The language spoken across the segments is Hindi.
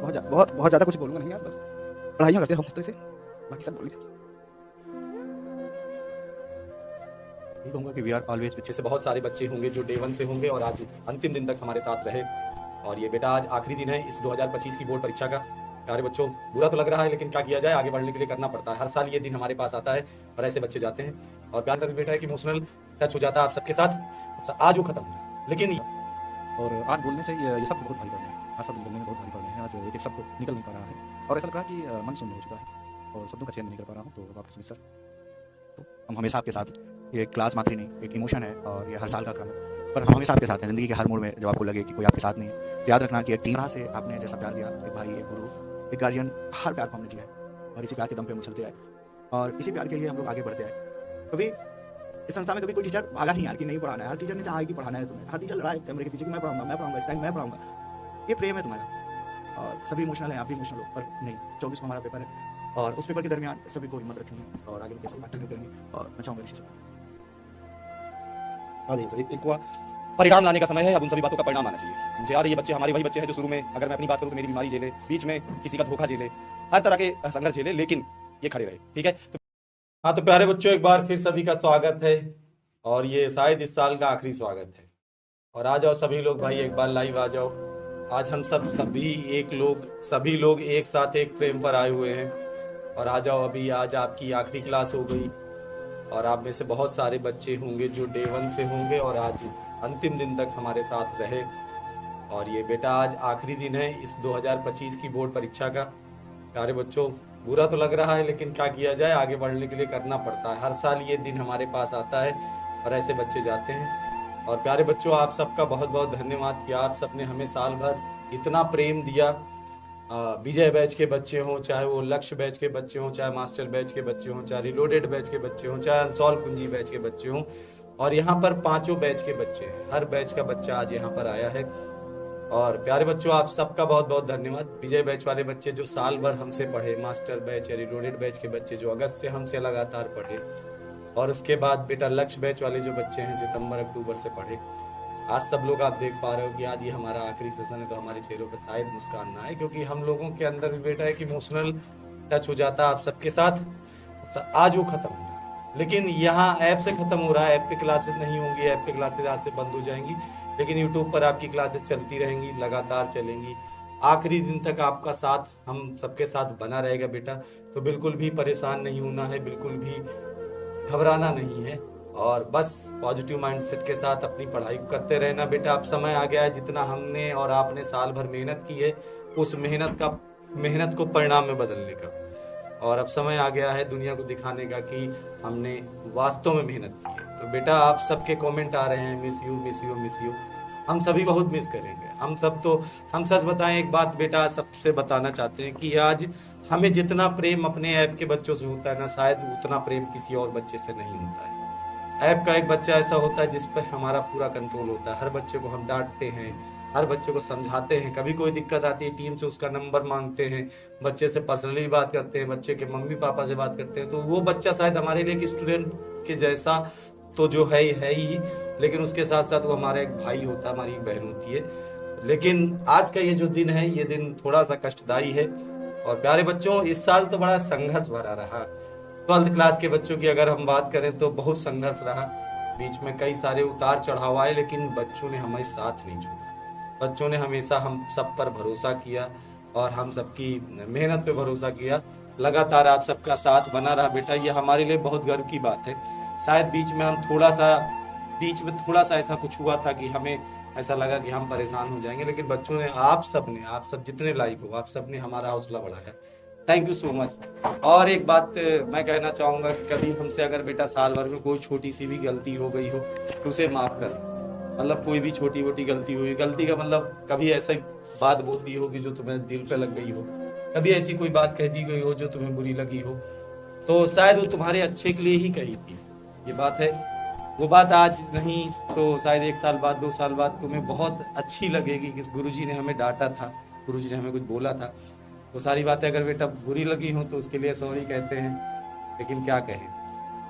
बहुत ज़्यादा कुछ बोलूँगा नहीं यार, बस पढ़ाइयाँ करते रहो मस्त से, बाकी सब बोल लीजिए। यही कहूँगा कि वी आर ऑलवेज विद। जैसे बहुत सारे बच्चे होंगे जो डे 1 से होंगे और आज अंतिम दिन तक हमारे साथ रहे। और ये बेटा आज आखिरी दिन है इस 2025 की बोर्ड परीक्षा का। प्यारे बच्चों, बुरा तो लग रहा है लेकिन क्या किया जाए, आगे बढ़ने के लिए करना पड़ता है। हर साल ये दिन हमारे पास आता है और ऐसे बच्चे जाते हैं। और प्यार का बेटा है कि इमोशनल टच हो जाता है आप सबके साथ। आज वो खत्म हो जाता है, लेकिन और आज बोलने से ये सब बहुत भारी पड़ रहे हैं, आज सब बोलने में बहुत भारी पड़ रहे हैं। आज एक शब्द निकल नहीं पा रहा है और ऐसा लग रहा है कि मन शून्य हो चुका है और शब्दों का चयन नहीं कर पा रहा हूँ। तो वापस मिस्टर, हम हमेशा आपके साथ, ये क्लास मात्र नहीं, एक इमोशन है और ये हर साल का क्रम है, पर हम हमेशा आपके साथ हैं ज़िंदगी के हर मोड़ में। जब आपको लगे कि कोई आपके साथ नहीं है तो याद रखना कि एक टीम से आपने जैसा प्यार दिया, एक भाई, एक गुरु, एक गार्जियन, हर प्यार को हमने दिया है और इसी प्यार के दम पे हम चलते आए और इसी प्यार के लिए हम लोग आगे बढ़ते आए। कभी इस संस्था में कभी कोई टीचर भागा नहीं यार कि नहीं पढ़ाना है। हर टीचर ने चाहा कि पढ़ाना है तुम्हें। हर टीचर लड़ा है कैमरे के पीछे कि मैं पढ़ाऊंगा इस टाइम मैं पढ़ाऊंगा। ये प्रेम है तुम्हारा और सभी इमोशनल हैं, आप भी इमोशनल हो, पर नहीं। 24 को हमारा पेपर है और उस पेपर के दरमियान सभी को हिम्मत रखनी है और आगे कैसे कंटिन्यू करनी और मैं चाहूँगा इसी से। हाँ जी, सही एक हुआ परिणाम लाने का समय है। अब उन सभी बातों का परिणाम आना चाहिए। मुझे याद है ये बच्चे हमारे वही बच्चे हैं जो शुरू में, अगर मैं अपनी बात करूँ तो मेरी बीमारी झेले, बीच में किसी का धोखा झेले, हर तरह के संघर्ष झेले, लेकिन ये खड़े रहे। ठीक है तो हाँ, तो प्यारे बच्चों, एक बार फिर सभी का स्वागत है और ये शायद इस साल का आखिरी स्वागत है। और आ जाओ सभी लोग भाई, एक बार लाइव आ जाओ। आज हम सभी लोग एक साथ एक फ्रेम पर आए हुए हैं और आ जाओ। अभी आज आपकी आखिरी क्लास हो गई और आप में से बहुत सारे बच्चे होंगे जो डे 1 से होंगे और आज अंतिम दिन तक हमारे साथ रहे। और ये बेटा आज आखिरी दिन है इस 2025 की बोर्ड परीक्षा का। प्यारे बच्चों, बुरा तो लग रहा है लेकिन क्या किया जाए, आगे बढ़ने के लिए करना पड़ता है। हर साल ये दिन हमारे पास आता है और ऐसे बच्चे जाते हैं। और प्यारे बच्चों, आप सबका बहुत बहुत धन्यवाद कि आप सबने हमें साल भर इतना प्रेम दिया। विजय बैच के बच्चे हों, चाहे वो लक्ष्य बैच के बच्चे हों, चाहे मास्टर बैच के बच्चे हों, चाहे रिलोडेड बैच के बच्चे हों, चाहे अनसॉल्व कुंजी बैच के बच्चे हों, और यहाँ पर 5 बैच के बच्चे हैं। हर बैच का बच्चा आज यहाँ पर आया है। और प्यारे बच्चों, आप सबका बहुत बहुत धन्यवाद। विजय बैच वाले बच्चे जो साल भर हमसे पढ़े, मास्टर बैच या रिलोडेड बैच के बच्चे जो अगस्त से हमसे लगातार पढ़े, और उसके बाद बेटा लक्ष्य बैच वाले जो बच्चे हैं सितंबर अक्टूबर से पढ़े। आज सब लोग आप देख पा रहे हो कि आज ये हमारा आखिरी सेशन है, तो हमारे चेहरों पर शायद मुस्कान ना आए, क्योंकि हम लोगों के अंदर भी बेटा है कि इमोशनल टच हो जाता है आप सबके साथ। आज वो खत्म हो रहा है, लेकिन यहाँ ऐप से खत्म हो रहा है। ऐप पे क्लासेस नहीं होंगी, ऐप पे क्लासेस आज से बंद हो जाएंगी, लेकिन यूट्यूब पर आपकी क्लासेस चलती रहेंगी, लगातार चलेंगी। आखिरी दिन तक आपका साथ हम सबके साथ बना रहेगा बेटा। तो बिल्कुल भी परेशान नहीं होना है, बिल्कुल भी घबराना नहीं है, और बस पॉजिटिव माइंडसेट के साथ अपनी पढ़ाई को करते रहना बेटा। अब समय आ गया है, जितना हमने और आपने साल भर मेहनत की है, उस मेहनत को परिणाम में बदलने का। और अब समय आ गया है दुनिया को दिखाने का कि हमने वास्तव में मेहनत की है। तो बेटा, आप सबके कमेंट आ रहे हैं, miss you miss you miss you. हम सभी बहुत मिस करेंगे। हम सच बताएं, एक बात बेटा सबसे बताना चाहते हैं कि आज हमें जितना प्रेम अपने ऐप के बच्चों से होता है ना, शायद उतना प्रेम किसी और बच्चे से नहीं होता है। ऐप का एक बच्चा ऐसा होता है जिस पर हमारा पूरा कंट्रोल होता है। हर बच्चे को हम डांटते हैं, हर बच्चे को समझाते हैं। कभी कोई दिक्कत आती है, टीम से उसका नंबर मांगते हैं, बच्चे से पर्सनली बात करते हैं, बच्चे के मम्मी पापा से बात करते हैं। तो वो बच्चा शायद हमारे लिए एक स्टूडेंट के जैसा तो जो है ही, लेकिन उसके साथ साथ वो हमारा एक भाई होता है, हमारी एक बहन होती है। लेकिन आज का ये जो दिन है, ये दिन थोड़ा सा कष्टदायी है। और प्यारे बच्चों, इस साल तो बड़ा संघर्ष भरा रहा। 12th क्लास के बच्चों की अगर हम बात करें तो बहुत संघर्ष रहा। बीच में कई सारे उतार चढ़ाव आए, लेकिन बच्चों ने हमें साथ नहीं छोड़ा। बच्चों ने हमेशा हम सब पर भरोसा किया और हम सबकी मेहनत पे भरोसा किया। लगातार आप सबका साथ बना रहा बेटा, ये हमारे लिए बहुत गर्व की बात है। शायद बीच में थोड़ा सा ऐसा कुछ हुआ था कि हमें ऐसा लगा कि हम परेशान हो जाएंगे, लेकिन बच्चों ने, आप सब जितने लाइक हो, आप सब ने हमारा हौसला बढ़ाया। Thank you so much. और एक बात मैं कहना चाहूँगा कि कभी हमसे अगर बेटा साल भर में कोई छोटी सी भी गलती हो गई हो तो उसे माफ़ कर। मतलब कोई भी छोटी मोटी गलती हुई, गलती का मतलब कभी ऐसी बात बोल दी होगी जो तुम्हें दिल पे लग गई हो, कभी ऐसी कोई बात कह दी गई हो जो तुम्हें बुरी लगी हो, तो शायद वो तुम्हारे अच्छे के लिए ही कही थी। ये बात है, वो बात आज नहीं तो शायद 1 साल बाद, 2 साल बाद तुम्हें बहुत अच्छी लगेगी कि गुरुजी ने हमें डांटा था, गुरुजी ने हमें कुछ बोला था। वो सारी बातें अगर बेटा बुरी लगी हो तो उसके लिए सॉरी कहते हैं, लेकिन क्या कहें।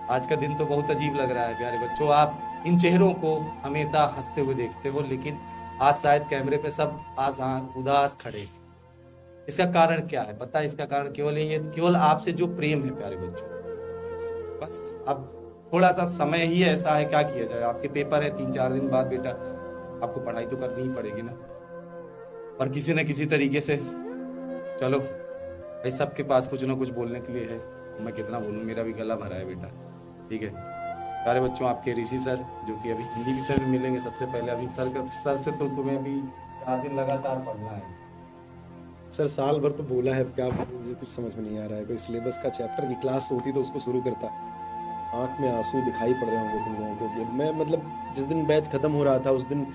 आज का दिन तो बहुत अजीब लग रहा है प्यारे बच्चों। आप इन चेहरों को हमेशा हंसते हुए देखते हो, लेकिन आज शायद कैमरे पे सब उदास खड़े। इसका कारण क्या है पता है? इसका कारण केवल ये, केवल आपसे जो प्रेम है प्यारे बच्चों। बस अब थोड़ा सा समय ही ऐसा है, क्या किया जाए। आपके पेपर है 3-4 दिन बाद बेटा, आपको पढ़ाई तो करनी ही पड़ेगी ना। और किसी न किसी तरीके से चलो भाई, सबके पास कुछ ना कुछ बोलने के लिए है। मैं कितना बोलूँ, मेरा भी गला भरा है बेटा। ठीक है सारे बच्चों, आपके ऋषि सर जो कि अभी हिंदी विषय में मिलेंगे सबसे पहले। अभी सर से तो तुम्हें अभी 4 दिन लगातार पढ़ना है। सर साल भर तो बोला है, क्या मुझे कुछ समझ में नहीं आ रहा है। कोई सिलेबस का चैप्टर की क्लास होती तो उसको शुरू करता। आंख में आंसू दिखाई पड़ रहे होंगे तुम लोगों को कि मैं मतलब जिस दिन बैच खत्म हो रहा था उस दिन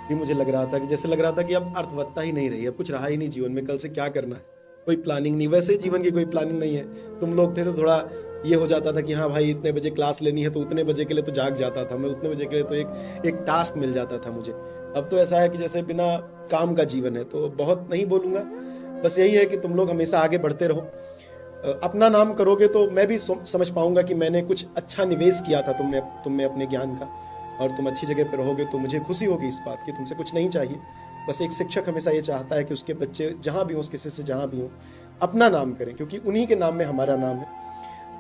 भी मुझे लग रहा था कि जैसे लग रहा था कि अब अर्थवत्ता ही नहीं रही, अब कुछ रहा ही नहीं जीवन में, कल से क्या करना है, कोई प्लानिंग नहीं। वैसे जीवन की कोई प्लानिंग नहीं है। तुम लोग थे तो थोड़ा ये हो जाता था कि हाँ भाई इतने बजे क्लास लेनी है तो उतने बजे के लिए तो जाग जाता था मैं, उतने बजे के लिए तो एक टास्क मिल जाता था मुझे। अब तो ऐसा है कि जैसे बिना काम का जीवन है। तो बहुत नहीं बोलूँगा, बस यही है कि तुम लोग हमेशा आगे बढ़ते रहो। अपना नाम करोगे तो मैं भी समझ पाऊंगा कि मैंने कुछ अच्छा निवेश किया था तुम में अपने ज्ञान का, और तुम अच्छी जगह पर रहोगे तो मुझे खुशी होगी इस बात की। तुमसे कुछ नहीं चाहिए, बस एक शिक्षक हमेशा ये चाहता है कि उसके बच्चे जहाँ भी हों, किसी से जहाँ भी हों, अपना नाम करें, क्योंकि उन्हीं के नाम में हमारा नाम है।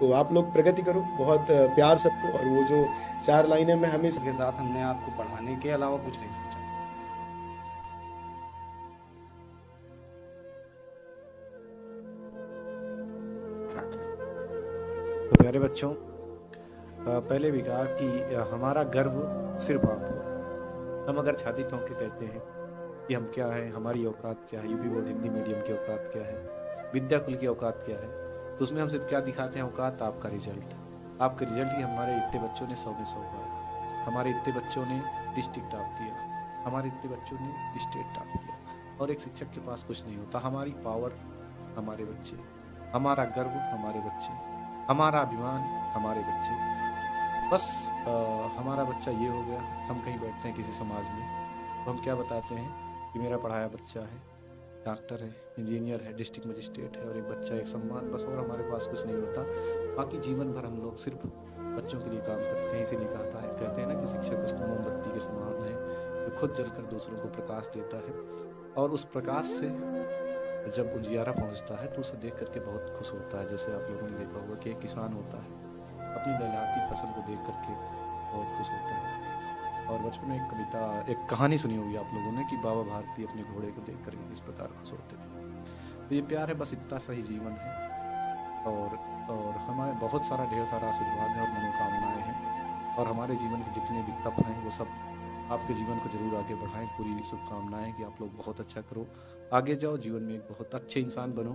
तो आप लोग प्रगति करो, बहुत प्यार सबको। और वो जो 4 लाइनें मैं हमें इसके साथ हमने आपको पढ़ाने के अलावा कुछ नहीं सोचा। तो प्यारे बच्चों, पहले भी कहा कि हमारा गर्व सिर्फ आप हो। हम अगर छाती ठोक के कहते हैं कि हम क्या हैं, हमारी औकात क्या है, यूपी बोर्ड हिंदी मीडियम की औकात क्या है, विद्याकुल की औकात क्या है, तो उसमें हम सिर्फ क्या दिखाते हैं? औकात आपका रिजल्ट। आपके रिजल्ट ही हमारे इतने बच्चों ने 100 में 100 पाया, हमारे इतने बच्चों ने डिस्ट्रिक्ट टॉप किया, हमारे इतने बच्चों ने स्टेट टॉप किया। और एक शिक्षक के पास कुछ नहीं होता। हमारी पावर हमारे बच्चे, हमारा गर्व हमारे बच्चे, हमारा अभिमान हमारे बच्चे। बस हमारा बच्चा ये हो गया। हम कहीं बैठते हैं किसी समाज में तो हम क्या बताते हैं कि मेरा पढ़ाया बच्चा है, डॉक्टर है, इंजीनियर है, डिस्ट्रिक्ट मजिस्ट्रेट है, और एक बच्चा एक सम्मान, बस। और हमारे पास कुछ नहीं होता। बाकी जीवन भर हम लोग सिर्फ बच्चों के लिए काम करते हैं। इसीलिए कहते हैं ना कि शिक्षक उस मोमबत्ती के समान है जो खुद जलकर दूसरों को प्रकाश देता है, और उस प्रकाश से जब उजियारा पहुंचता है तो उसे देख करके बहुत खुश होता है। जैसे आप लोगों ने देखा होगा कि एक किसान होता है, अपनी लहलहाती फसल को देख करके बहुत खुश होता है। और बचपन में एक कहानी सुनी होगी आप लोगों ने कि बाबा भारती अपने घोड़े को देख करके किस प्रकार खुश होते थे। तो ये प्यार है, बस इतना सा ही जीवन है। और हमारे बहुत सारा ढेर सारा आशीर्वाद है और मनोकामनाएं हैं, और हमारे जीवन के जितने भी तप हैं वो सब आपके जीवन को जरूर आगे बढ़ाएं। पूरी शुभकामनाएं कि आप लोग बहुत अच्छा करो, आगे जाओ, जीवन में एक बहुत अच्छे इंसान बनो।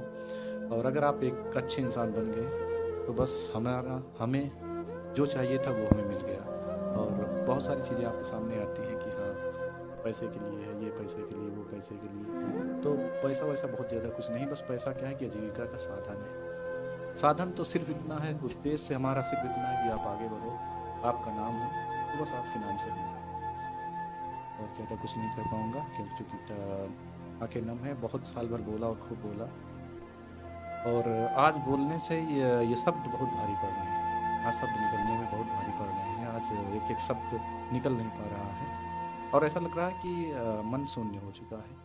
और अगर आप एक अच्छे इंसान बन गए तो बस हमें जो चाहिए था वो हमें मिल गया। और बहुत सारी चीज़ें आपके सामने आती हैं कि हाँ पैसे के लिए है, ये पैसे के लिए, वो पैसे के लिए। तो पैसा वैसा बहुत ज़्यादा कुछ नहीं, बस पैसा क्या है कि आजीविका का साधन है। साधन तो सिर्फ इतना है, उद्देश्य हमारा सिर्फ इतना है कि आप आगे बढ़ो, आपका नाम हो तो बस आपके नाम से हो। और ज़्यादा कुछ नहीं कर पाऊँगा क्योंकि आंखें नम है। बहुत साल भर बोला और खूब बोला, और आज बोलने से ये शब्द बहुत भारी पड़ रहे हैं। आज शब्द निकलने में बहुत भारी पड़ रहे हैं। आज एक एक शब्द निकल नहीं पा रहा है, और ऐसा लग रहा है कि मन शून्य हो चुका है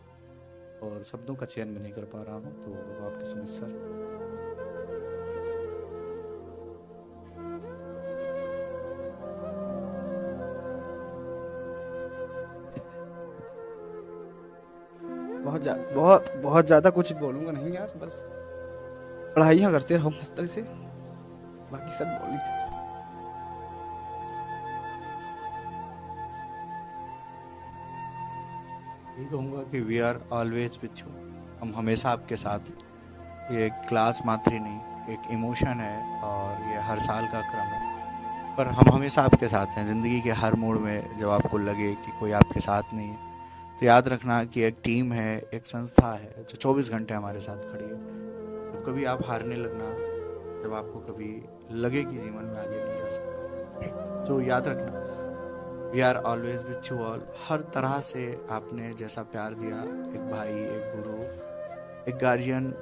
और शब्दों का चयन मैं नहीं कर पा रहा हूँ। तो आपके समझ सर। बहुत ज़्यादा कुछ बोलूँगा नहीं यार, बस पढ़ाइयाँ करते रहो मस्त से, बाकी सब बोल लीजिए। यही कहूँगा कि we are always with you. हम हमेशा आपके साथ हैं। ये एक क्लास मात्र ही नहीं, एक इमोशन है, और ये हर साल का क्रम है, पर हम हमेशा आपके साथ हैं। ज़िंदगी के हर मोड़ में जब आपको लगे कि कोई आपके साथ नहीं है तो याद रखना कि एक टीम है, एक संस्था है जो 24 घंटे हमारे साथ खड़ी है। जब कभी आप हारने लगना, जब आपको कभी लगे कि जीवन में आगे नहीं जा सकते, तो याद रखना we are always with you all. हर तरह से आपने जैसा प्यार दिया, एक भाई, एक गुरु, एक गार्जियन,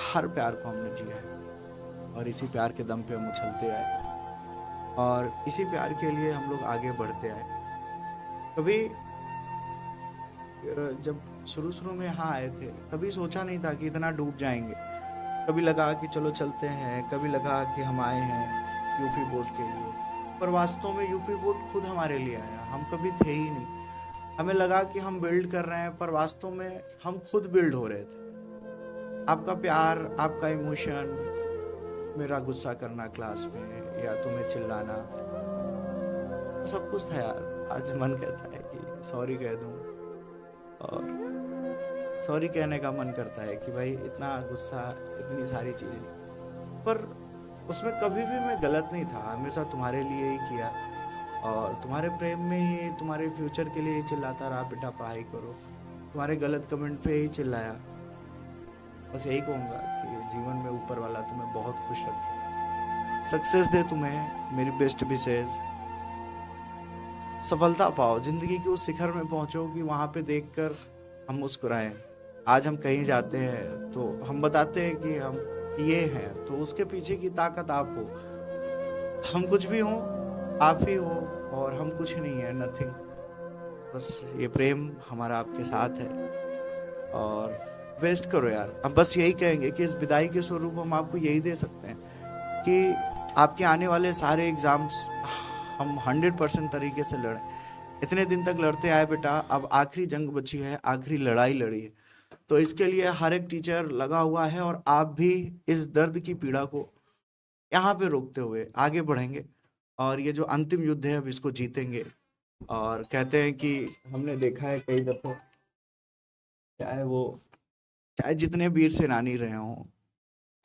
हर प्यार को हमने जिया है, और इसी प्यार के दम पे हम उछलते आए, और इसी प्यार के लिए हम लोग आगे बढ़ते आए। कभी जब शुरू शुरू में यहाँ आए थे, कभी सोचा नहीं था कि इतना डूब जाएंगे। कभी लगा कि चलो चलते हैं, कभी लगा कि हम आए हैं यूपी बोर्ड के लिए, पर वास्तव में यूपी बोर्ड खुद हमारे लिए आया, हम कभी थे ही नहीं। हमें लगा कि हम बिल्ड कर रहे हैं, पर वास्तव में हम खुद बिल्ड हो रहे थे। आपका प्यार, आपका इमोशन, मेरा गुस्सा करना क्लास में या तुम्हें चिल्लाना, सब कुछ था यार। आज मन कहता है कि सॉरी कह दूं, और सॉरी कहने का मन करता है कि भाई इतना गुस्सा, इतनी सारी चीज़ें, पर उसमें कभी भी मैं गलत नहीं था। हमेशा तुम्हारे लिए ही किया, और तुम्हारे प्रेम में ही, तुम्हारे फ्यूचर के लिए ही चिल्लाता रहा, बेटा पढ़ाई करो। तुम्हारे गलत कमेंट पे ही चिल्लाया। बस यही कहूँगा कि जीवन में ऊपर वाला तुम्हें बहुत खुश रखे, सक्सेस दे तुम्हें, मेरी बेस्ट विशेष। सफलता पाओ, जिंदगी के उस शिखर में पहुंचो कि वहां पे देखकर हम मुस्कुराएं। आज हम कहीं जाते हैं तो हम बताते हैं कि हम ये हैं, तो उसके पीछे की ताकत आप हो। हम कुछ भी हो, आप ही हो, और हम कुछ नहीं है, नथिंग। बस ये प्रेम हमारा आपके साथ है, और बेस्ट करो यार। अब बस यही कहेंगे कि इस विदाई के स्वरूप हम आपको यही दे सकते हैं कि आपके आने वाले सारे एग्जाम्स हम 100% तरीके से लड़ें। इतने दिन तक लड़ते आए बेटा, अब आखिरी जंग बची है, आखिरी लड़ाई लड़ी है, तो इसके लिए हर एक टीचर लगा हुआ है, और आप भी इस दर्द की पीड़ा को यहाँ पे रोकते हुए आगे बढ़ेंगे, और ये जो अंतिम युद्ध है अब इसको जीतेंगे। और कहते हैं कि हमने देखा है कई दफे, चाहे जितने वीर सेनानी रहे हों,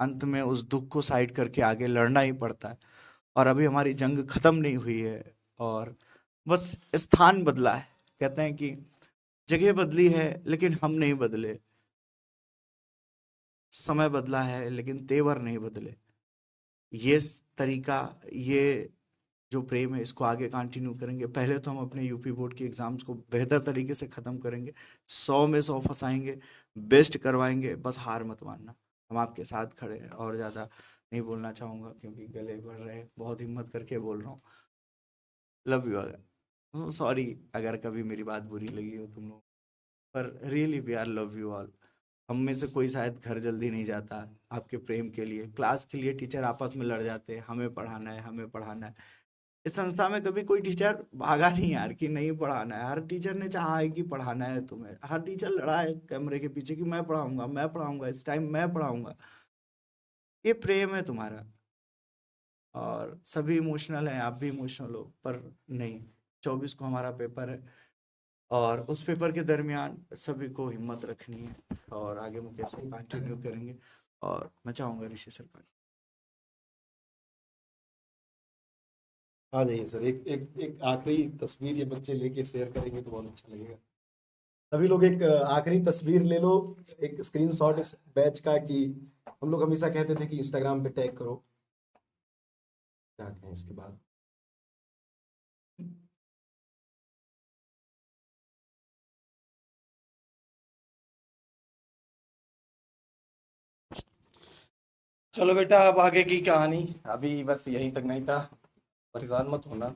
अंत में उस दुख को साइड करके आगे लड़ना ही पड़ता है। और अभी हमारी जंग खत्म नहीं हुई है, और बस स्थान बदला है। कहते हैं कि जगह बदली है लेकिन हम नहीं बदले, समय बदला है लेकिन तेवर नहीं बदले। ये तरीका, ये जो प्रेम है, इसको आगे कंटिन्यू करेंगे। पहले तो हम अपने यूपी बोर्ड के एग्जाम्स को बेहतर तरीके से ख़त्म करेंगे, 100 में 100 फंसाएंगे, बेस्ट करवाएंगे। बस हार मत मानना, हम आपके साथ खड़े हैं। और ज़्यादा नहीं बोलना चाहूँगा क्योंकि गले बढ़ रहे हैं, बहुत हिम्मत करके बोल रहा हूँ। Love you. अगर सॉरी अगर कभी मेरी बात बुरी लगी हो तुम लोग, पर really we are love you all. हम में से कोई शायद घर जल्दी नहीं जाता आपके प्रेम के लिए। क्लास के लिए टीचर आपस में लड़ जाते हैं, हमें पढ़ाना है, हमें पढ़ाना है। इस संस्था में कभी कोई टीचर भागा नहीं यार कि नहीं पढ़ाना है। हर टीचर ने चाहा है कि पढ़ाना है तुम्हें। हर टीचर लड़ा है कैमरे के पीछे कि मैं पढ़ाऊंगा, मैं पढ़ाऊंगा, इस टाइम मैं पढ़ाऊंगा। ये प्रेम है तुम्हारा, और सभी इमोशनल हैं, आप भी इमोशनल हो, पर नहीं। 24 को हमारा पेपर है, और उस पेपर के दरमियान सभी को हिम्मत रखनी है, और आगे मुझे से कंटिन्यू करेंगे। और मैं चाहूँगा ऋषि सर का आ जाइए सर, एक एक एक आखिरी तस्वीर ये बच्चे लेके शेयर करेंगे तो बहुत अच्छा लगेगा। सभी लोग एक आखिरी तस्वीर ले लो, एक स्क्रीनशॉट इस बैच का। कि हम लोग हमेशा कहते थे कि इंस्टाग्राम पे टैग करो, क्या कहें इसके बाद। चलो बेटा, अब आगे की कहानी अभी बस यहीं तक नहीं था। परेशान मत होना,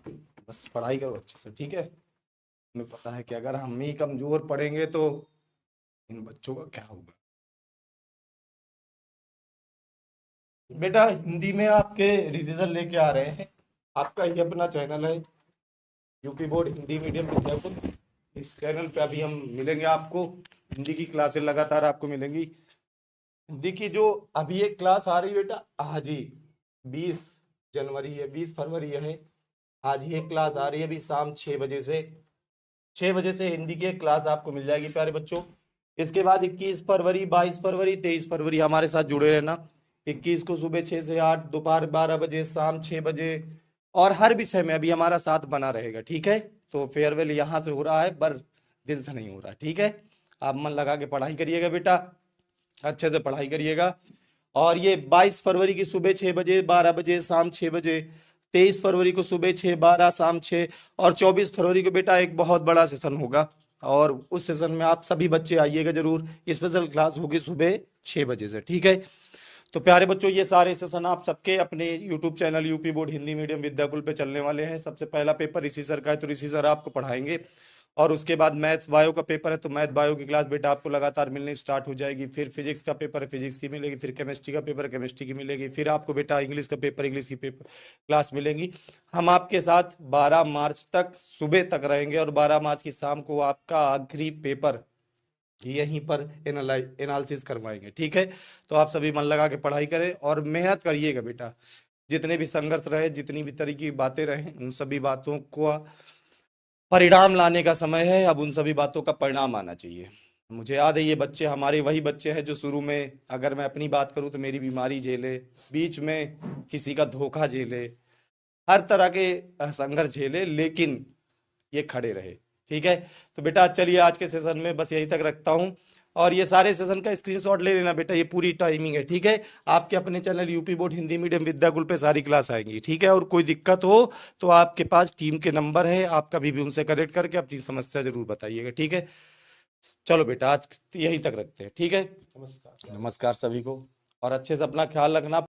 बस पढ़ाई करो अच्छे से, ठीक है। हमें पता है कि अगर हम ही कमजोर पड़ेंगे तो इन बच्चों का क्या होगा। बेटा हिंदी में आपके रिवीजन लेके आ रहे हैं, आपका ही अपना चैनल है UP board Hindi medium Vidyakul. इस चैनल पे अभी हम मिलेंगे आपको, हिंदी की क्लासें लगातार आपको मिलेंगी। हिंदी की जो अभी एक क्लास आ रही है बेटा, आज ही 20 जनवरी है, 20 फरवरी है, आज ही एक क्लास आ रही है अभी शाम 6 बजे से। 6 बजे से हिंदी की एक क्लास आपको मिल जाएगी प्यारे बच्चों। इसके बाद 21 फरवरी, 22 फरवरी, 23 फरवरी हमारे साथ जुड़े रहना। 21 को सुबह 6 से 8, दोपहर 12 बजे, शाम 6 बजे, और हर विषय में अभी हमारा साथ बना रहेगा, ठीक है। तो फेयरवेल यहाँ से हो रहा है, पर दिल से नहीं हो रहा, ठीक है। आप मन लगा के पढ़ाई करिएगा बेटा, अच्छे से पढ़ाई करिएगा। और ये 22 फरवरी की सुबह 6 बजे, 12 बजे, शाम 6 बजे, 23 फरवरी को सुबह 6, 12, शाम 6, और 24 फरवरी को बेटा एक बहुत बड़ा सेशन होगा, और उस सेशन में आप सभी बच्चे आइएगा जरूर। स्पेशल क्लास होगी सुबह 6 बजे से, ठीक है। तो प्यारे बच्चों, ये सारे सेशन आप सबके अपने YouTube channel UP board Hindi medium Vidyakul पे चलने वाले हैं। सबसे पहला पेपर ऋषि सर का है, तो ऋषि सर आपको पढ़ाएंगे। और उसके बाद मैथ्स बायो का पेपर है तो मैथ बायो की क्लास बेटा आपको लगातार मिलनी स्टार्ट हो जाएगी। फिर फिजिक्स का पेपर है, फिजिक्स की मिलेगी। फिर केमिस्ट्री का पेपर है, केमिस्ट्री की मिलेगी। फिर आपको बेटा इंग्लिश का पेपर, इंग्लिश की पेपर क्लास मिलेंगी। हम आपके साथ 12 मार्च तक सुबह तक रहेंगे और 12 मार्च की शाम को आपका आखिरी पेपर यहीं पर एनालिसिस करवाएंगे। ठीक है, तो आप सभी मन लगा के पढ़ाई करें और मेहनत करिएगा बेटा। जितने भी संघर्ष रहे, जितनी भी तरीके की बातें रहे, उन सभी बातों को परिणाम लाने का समय है। अब उन सभी बातों का परिणाम आना चाहिए। मुझे याद है ये बच्चे हमारे वही बच्चे हैं जो शुरू में, अगर मैं अपनी बात करूं तो मेरी बीमारी झेले, बीच में किसी का धोखा झेले, हर तरह के संघर्ष झेले, लेकिन ये खड़े रहे। ठीक है, तो बेटा चलिए आज के सेशन में बस यही तक रखता हूं और ये सारे सेशन का स्क्रीनशॉट ले लेना बेटा, ये पूरी टाइमिंग है। ठीक है, आपके अपने channel UP board Hindi medium Vidyakul पे सारी क्लास आएंगी। ठीक है, और कोई दिक्कत हो तो आपके पास टीम के नंबर है, आप कभी भी उनसे कनेक्ट करके अपनी समस्या जरूर बताइएगा। ठीक है, चलो बेटा आज यहीं तक रखते हैं। ठीक है, नमस्कार। नमस्कार सभी को और अच्छे से अपना ख्याल रखना।